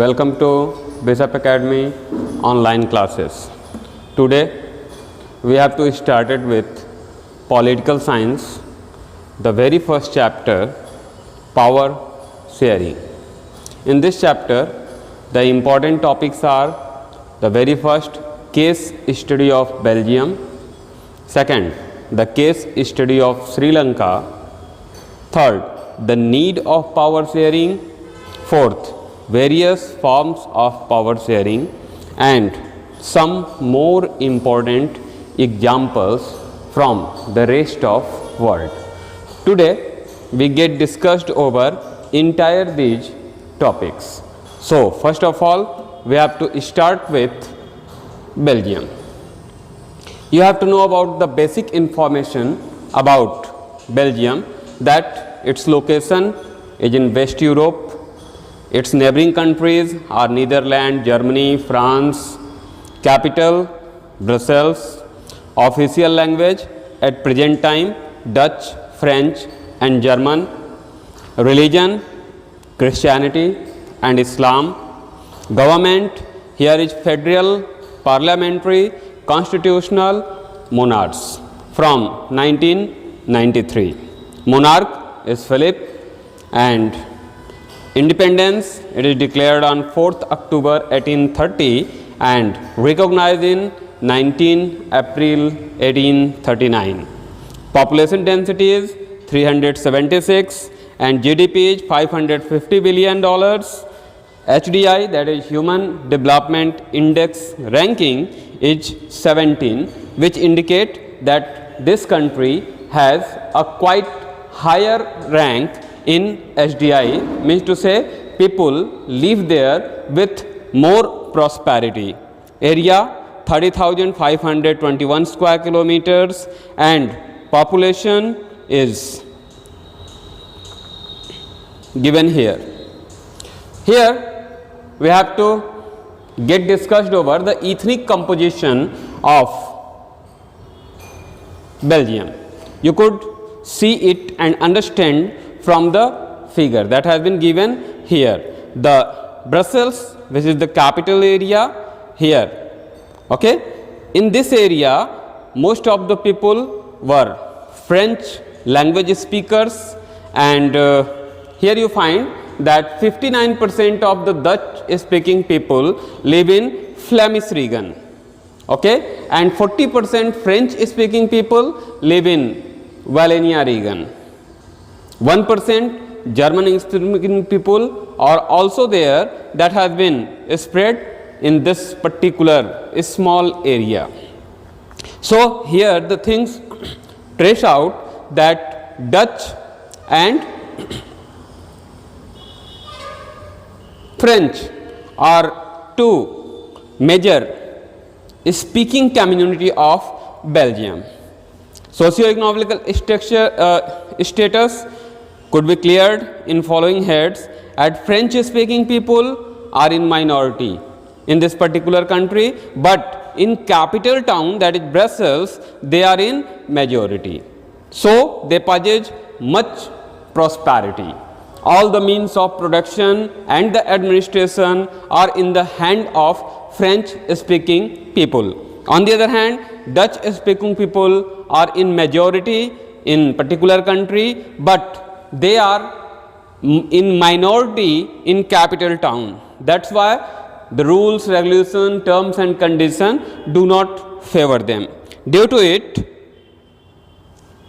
Welcome to Bishop Academy online classes. Today we have to start it with political science, the very first chapter, power sharing. In this chapter, the important topics are the very first, case study of Belgium, second, the case study of Sri Lanka, third, the need of power sharing, fourth, various forms of power sharing, and some more important examples from the rest of world. Today we get discussed over entire these topics. So first of all, we have to start with Belgium. You have to know about the basic information about Belgium, that its location is in West Europe. Its neighboring countries are Netherlands, Germany, France. Capital Brussels. Official language at present time Dutch, French and German. Religion Christianity and Islam. Government here is federal, parliamentary, constitutional monarchs from 1993. Monarch is Philip, and independence it is declared on 4th October 1830 and recognized in 19 April 1839. Population density is 376 and GDP is $550 billion. HDI, that is Human Development Index ranking, is 17, which indicate that this country has a quite higher rank in HDI, means to say people live there with more prosperity. Area 30,521 square kilometers and population is given here. Here we have to get discussed over the ethnic composition of Belgium. You could see it and understand from the figure that has been given here. The Brussels, which is the capital area here. Okay. In this area, most of the people were French language speakers, and here you find that 59% of the Dutch speaking people live in Flemish region, okay, and 40% French speaking people live in Wallonia region. 1% German speaking people are also there, that has been spread in this particular small area. So here the things trace out that Dutch and French are two major speaking community of Belgium. Socio-economical status could be cleared in following heads. At French speaking people are in minority in this particular country, but in capital town, that is Brussels, they are in majority. So they possess much prosperity. All the means of production and the administration are in the hand of French speaking people. On the other hand, Dutch speaking people are in majority in particular country, but they are in minority in capital town. That's why the rules, regulation, terms and conditions do not favor them. Due to it,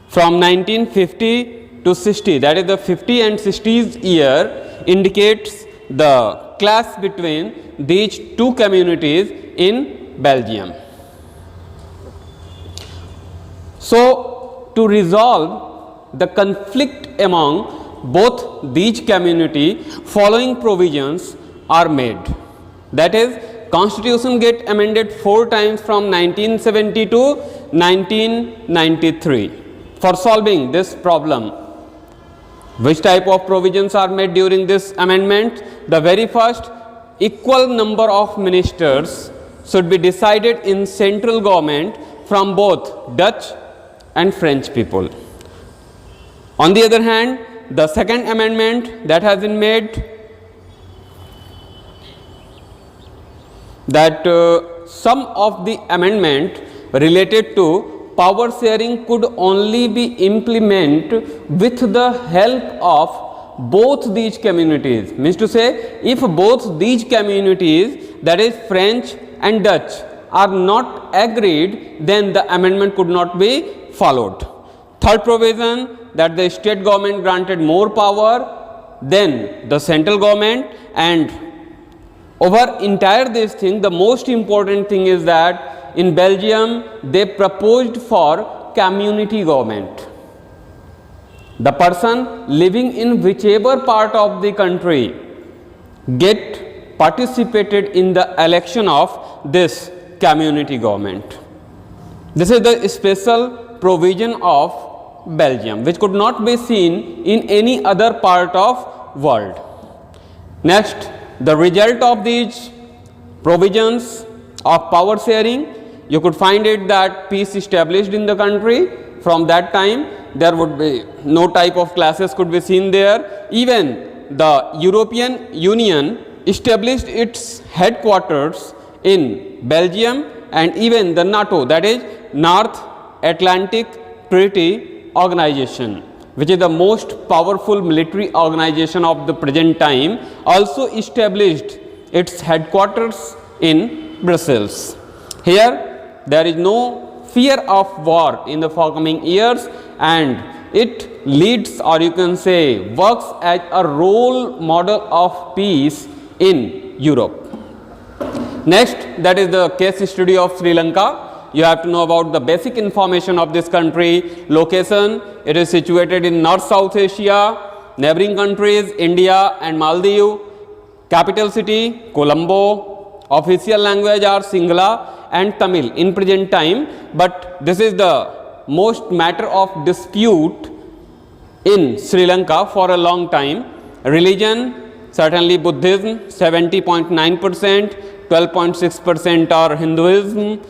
from 1950 to 60, that is the 50 and 60s year, indicates the clash between these two communities in Belgium. So to resolve the conflict among both these community, following provisions are made. That is, Constitution get amended 4 times from 1970 to 1993 for solving this problem. Which type of provisions are made during this amendment? The very first, equal number of ministers should be decided in central government from both Dutch and French people. On the other hand, the second amendment that has been made, that some of the amendment related to power sharing could only be implemented with the help of both these communities. Means to say, if both these communities, that is French and Dutch, are not agreed, then the amendment could not be followed. Third provision, that the state government granted more power than the central government, and over entire this thing, the most important thing is that in Belgium they proposed for community government. The person living in whichever part of the country get participated in the election of this community government. This is the special provision of Belgium, which could not be seen in any other part of world. Next, the result of these provisions of power sharing, you could find it that peace established in the country. From that time, there would be no type of classes could be seen there. Even the European Union established its headquarters in Belgium, and even the NATO, that is North Atlantic Treaty Organization, which is the most powerful military organization of the present time, also established its headquarters in Brussels. Here there is no fear of war in the forthcoming years, and it leads, or you can say works as a role model of peace in Europe. Next, that is the case study of Sri Lanka. You have to know about the basic information of this country. Location, it is situated in North South Asia. Neighboring countries, India and Maldives. Capital city, Colombo. Official language are Sinhala and Tamil in present time, but this is the most matter of dispute in Sri Lanka for a long time. Religion, certainly Buddhism, 70.9%, 12.6% are Hinduism,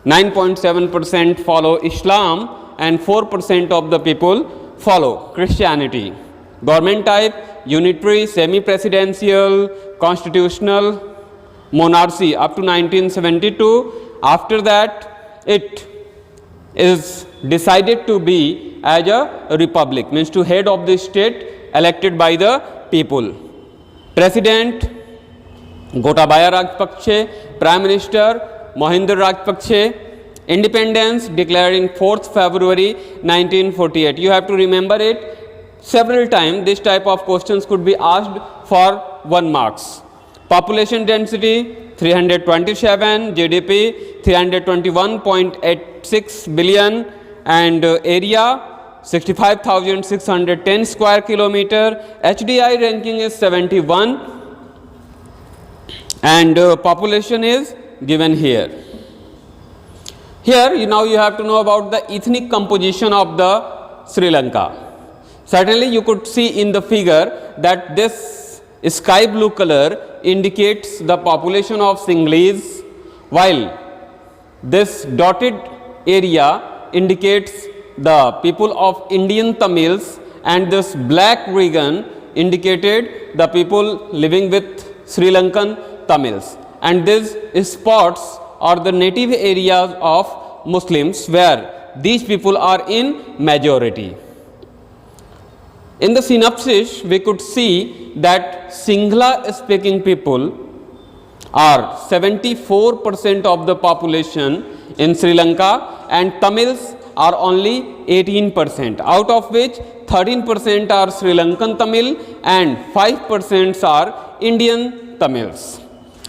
9.7% follow Islam, and 4% of the people follow Christianity. Government type, unitary, semi-presidential, constitutional, monarchy up to 1972. After that, it is decided to be as a republic, means to head of the state elected by the people. President Gotabaya Rajapaksa, Prime Minister Mahinda Rajapaksa. Independence declared in 4th February 1948. You have to remember it several times. This type of questions could be asked for 1 marks. Population density 327, GDP 321.86 billion, and area 65,610 square kilometer. HDI ranking is 71, and population is given here. Here now you have to know about the ethnic composition of the Sri Lanka. Certainly you could see in the figure that this sky blue color indicates the population of Sinhalese, while this dotted area indicates the people of Indian Tamils, and this black region indicated the people living with Sri Lankan Tamils, and these spots are the native areas of Muslims where these people are in majority. In the synopsis, we could see that Sinhala speaking people are 74% of the population in Sri Lanka, and Tamils are only 18%, out of which 13% are Sri Lankan Tamil and 5% are Indian Tamils.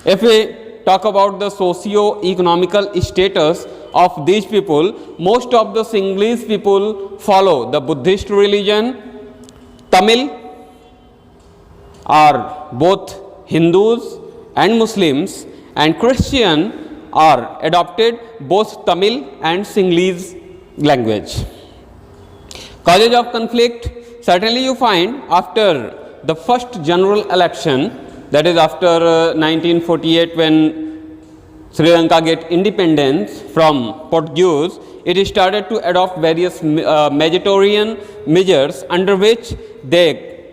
If we talk about the socio-economical status of these people, most of the Sinhalese people follow the Buddhist religion. Tamil are both Hindus and Muslims, and Christian are adopted both Tamil and Sinhalese language. Causes of conflict, certainly you find after the first general election, that is after 1948, when Sri Lanka get independence from Portuguese, it started to adopt various majoritarian measures under which they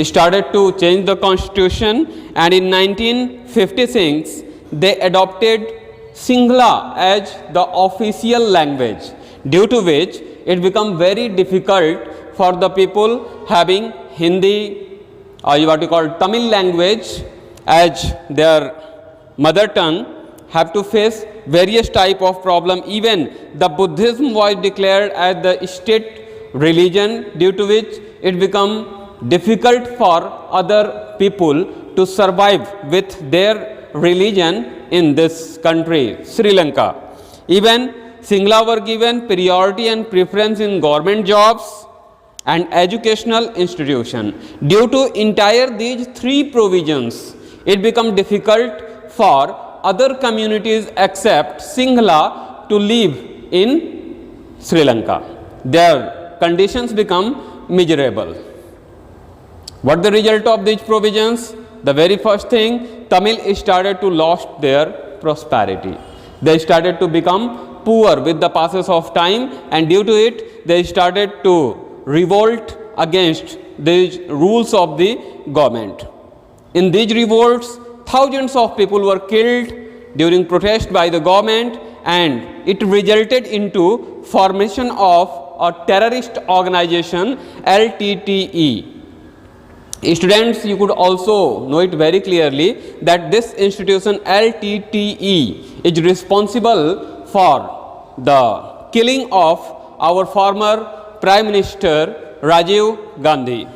started to change the constitution, and in 1956 they adopted Singla as the official language, due to which it became very difficult for the people having Hindi or what you call Tamil language as their mother tongue have to face various type of problem. Even the Buddhism was declared as the state religion, due to which it become difficult for other people to survive with their religion in this country, Sri Lanka. Even Singla were given priority and preference in government jobs and educational institution. Due to entire these three provisions, it become difficult for other communities except Singla to live in Sri Lanka. Their conditions become miserable. What the result of these provisions? The very first thing, Tamil started to lose their prosperity. They started to become poor with the passes of time, and due to it they started to revolt against these rules of the government. In these revolts, thousands of people were killed during protest by the government, and it resulted into formation of a terrorist organization, LTTE. Students, you could also know it very clearly that this institution LTTE is responsible for the killing of our former Prime Minister Rajiv Gandhi.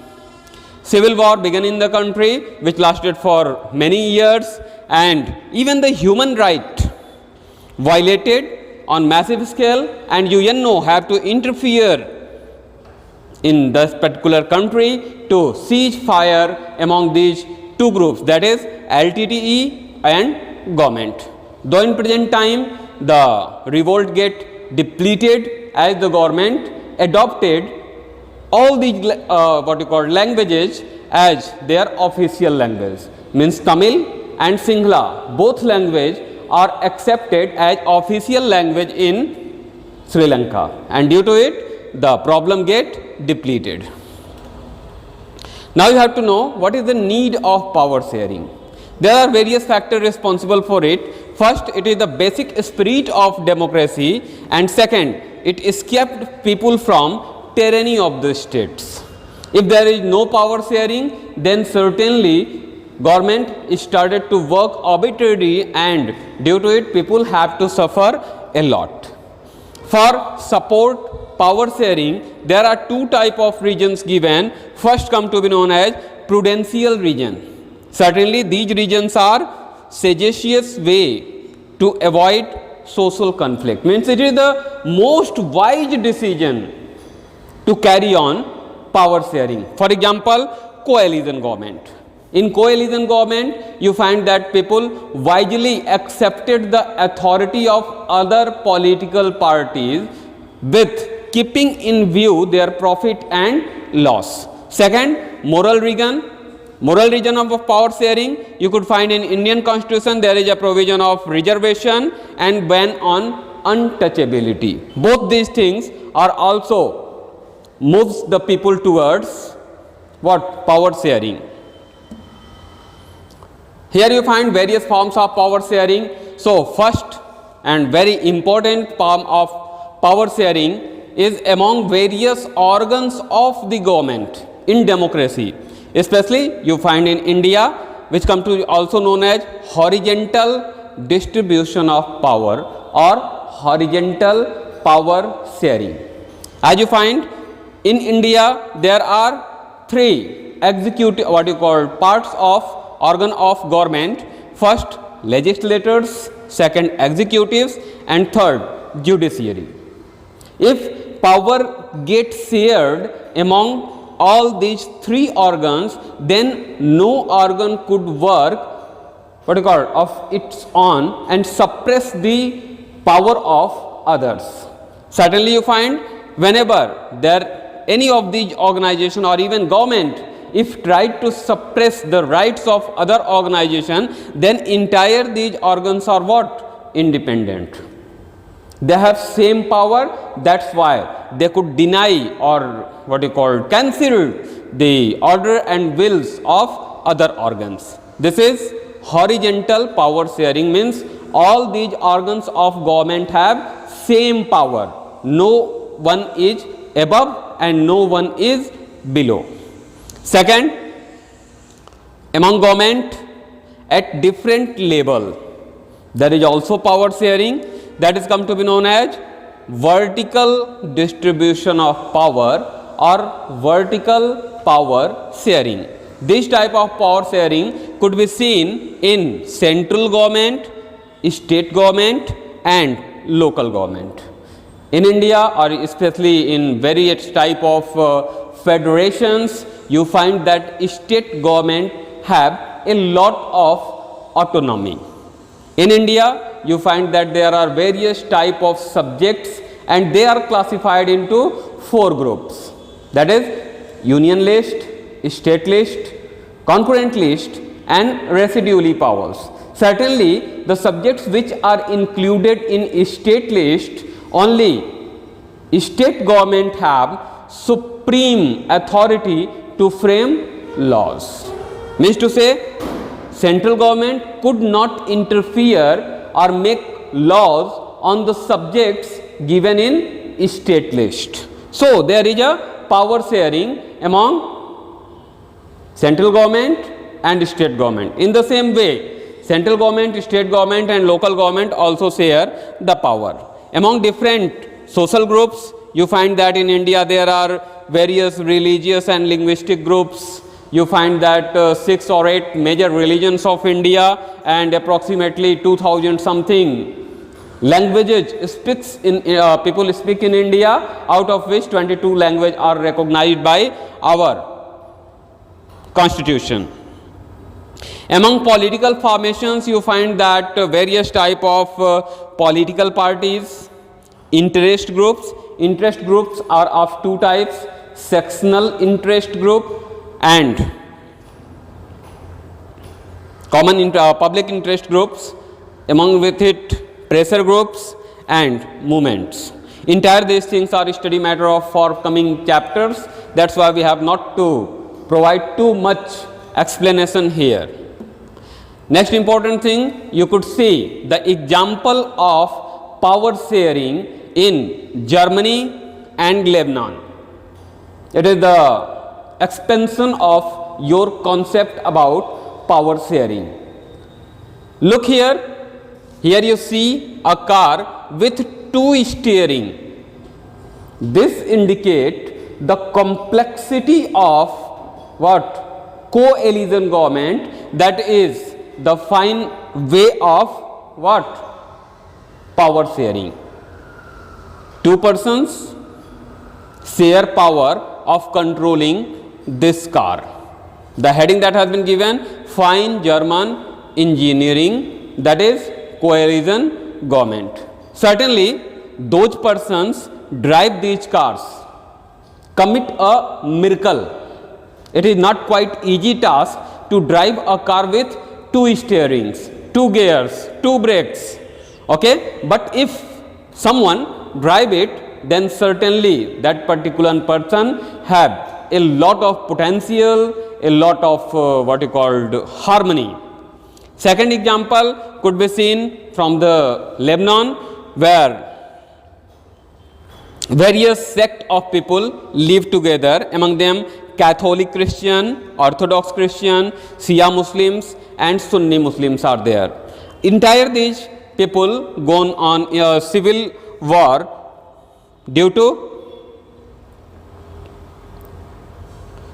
Civil war began in the country, which lasted for many years, and even the human right violated on massive scale, and UNO have to interfere in this particular country to cease fire among these two groups, that is LTTE and government. Though in present time the revolt get depleted as the government adopted all these what you call languages as their official language, means Tamil and Singla, both language are accepted as official language in Sri Lanka, and due to it the problem get depleted. Now you have to know what is the need of power sharing. There are various factors responsible for it. First, it is the basic spirit of democracy, and second, it escaped people from tyranny of the states. If there is no power sharing, then certainly government started to work arbitrarily, and due to it people have to suffer a lot. For support power sharing, there are two type of regions given. First come to be known as prudential region. Certainly these regions are sagacious way to avoid social conflict, means it is the most wise decision to carry on power sharing. For example, coalition government. In coalition government, you find that people wisely accepted the authority of other political parties with keeping in view their profit and loss. Second, moral region of power sharing, you could find in Indian Constitution there is a provision of reservation and ban on untouchability. Both these things are also moves the people towards what? Power sharing. Here you find various forms of power sharing. So first and very important form of power sharing is among various organs of the government in democracy. Especially you find in India, which come to also known as horizontal distribution of power or horizontal power sharing. As you find in India, there are three executive what you call parts of organ of government. First, legislators, second, executives, and third, judiciary. If power gets shared among all these three organs, then no organ could work what you call of its own and suppress the power of others. Certainly you find whenever there any of these organization or even government if tried to suppress the rights of other organization, then entire these organs are what? Independent. They have same power, that's why they could deny or what you call cancel the order and wills of other organs. This is horizontal power sharing, means all these organs of government have same power. No one is above and no one is below. Second, among government at different level, there is also power sharing, that is come to be known as vertical distribution of power or vertical power sharing. This type of power sharing could be seen in central government, state government and local government. In India, or especially in various type of federations, you find that state government have a lot of autonomy. In India, you find that there are various type of subjects and they are classified into 4 groups, that is union list, state list, concurrent list and residually powers. Certainly, the subjects which are included in state list, only state government have supreme authority to frame laws. Means to say, central government could not interfere or make laws on the subjects given in state list. So, there is a power sharing among central government and state government. In the same way, central government, state government and local government also share the power. Among different social groups, you find that in India there are various religious and linguistic groups. You find that 6 or 8 major religions of India and approximately 2000 something languages people speak in India, out of which 22 languages are recognized by our constitution. Among political formations, you find that various type of political parties, interest groups. Interest groups are of 2 types, sectional interest group and common public interest groups, among with it pressure groups and movements. Entire these things are study matter of forthcoming chapters. That's why we have not to provide too much explanation here. Next important thing, you could see the example of power sharing in Germany and Lebanon. It is the expansion of your concept about power sharing. Look here. Here you see a car with 2 steering. This indicate the complexity of what? Coalition government, that is the fine way of what? Power sharing. 2 persons share power of controlling this car. The heading that has been given, fine German engineering, that is coalition government. Certainly, those persons drive these cars, commit a miracle. It is not quite easy task to drive a car with 2 steerings, 2 gears, 2 brakes. Okay, but if someone drive it, then certainly that particular person have a lot of potential, a lot of what you called harmony. Second example could be seen from the Lebanon, where various sect of people live together, among them Catholic Christian, Orthodox Christian, Shia Muslims and Sunni Muslims are there. Entire these people gone on a civil war due to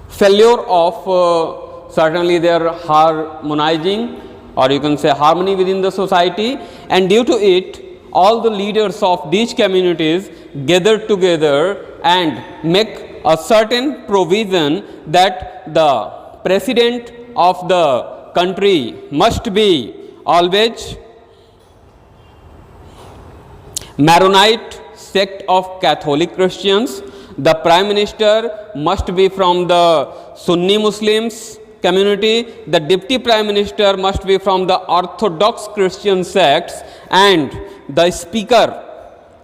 failure of certainly their harmonizing, or you can say harmony within the society, and due to it all the leaders of these communities gather together and make a certain provision that the president of the country must be always Maronite sect of Catholic Christians. The prime minister must be from the Sunni Muslims community. The deputy prime minister must be from the Orthodox Christian sects, and the speaker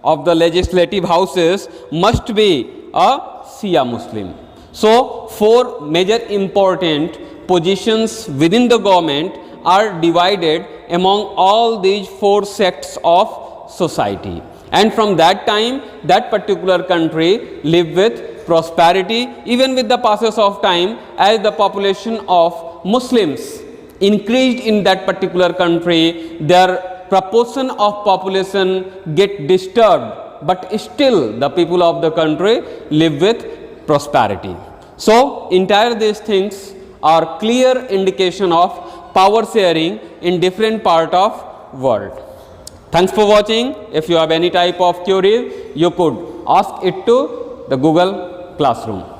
of the legislative houses must be a Shia Muslim. So, four major important positions within the government are divided among all these four sects of society, and from that time that particular country lived with prosperity. Even with the passage of time, as the population of Muslims increased in that particular country, their proportion of population get disturbed, but still the people of the country live with prosperity. So, entire these things are clear indication of power sharing in different part of world. Thanks for watching. If you have any type of queries, you could ask it to the Google Classroom.